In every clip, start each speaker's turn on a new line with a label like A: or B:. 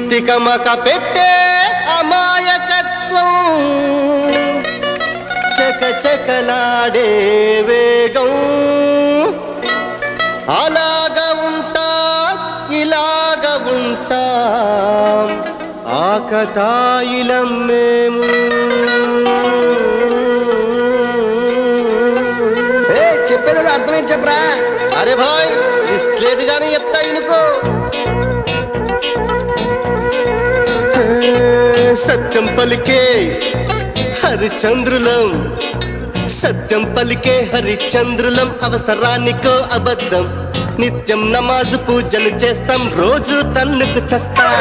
A: తికమక పెట్టే అమాయకత్వం చకచకలాడే వేగం అలాగా ఉంటా ఇలాగా ఉంటా ఆకతాయిలం మేము చెప్పేది అర్థమేం చెప్పరా అరే భాయ్ స్ట్రేట్ గానే చెప్తా ఇనుకో సత్యం పలికే హరిచంద్రులం సత్యం పలికే హరిచంద్రులం అవసరానికో అబద్ధం నిత్యం నమాజు పూజలు చేస్తాం రోజు తన్నుకు చస్తాం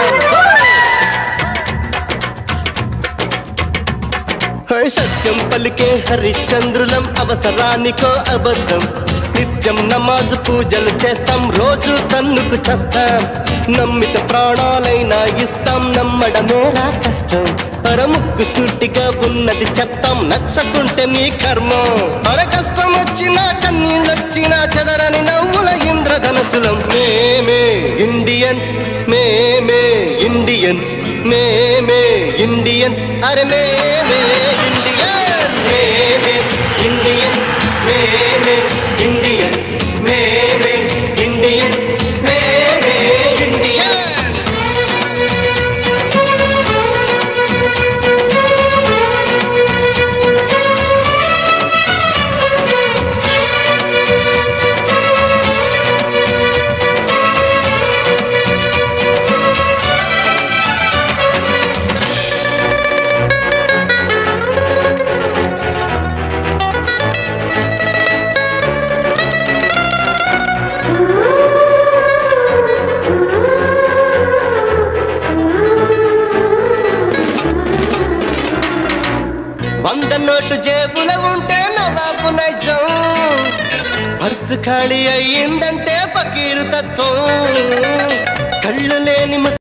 A: సత్యం పలికే హరిచంద్రులం అవసరానికో అబద్ధం నిత్యం నమాజు పూజలు చేస్తాం రోజు తన్నుకు చస్తాం నమ్మిత ప్రాణాలైనా ఇస్తాం నమ్మడమేరా కష్టం పరముక్కు సూటిగా ఉన్నది చెప్తాం నచ్చకుంటే మీ కర్మ పర కష్టం వచ్చినా కన్నీళ్ళొచ్చినా చెదరని నవ్వుల ఇంద్రధనసులం మేమే ఇండియన్స్ మేమే ఇండియన్స్ మేమే ఇండియన్స్ అరే మేమే ఇండియన్స్ మేమే ఇండియన్స్ మేమే ఇండియన్స్ మేమే ఇండియన్స్ వంద నోటు జేబుల ఉంటే నవాబు నైజం పర్సు ఖాళీ అయ్యిందంటే ఫకీరు తత్వం కళ్ళు లేని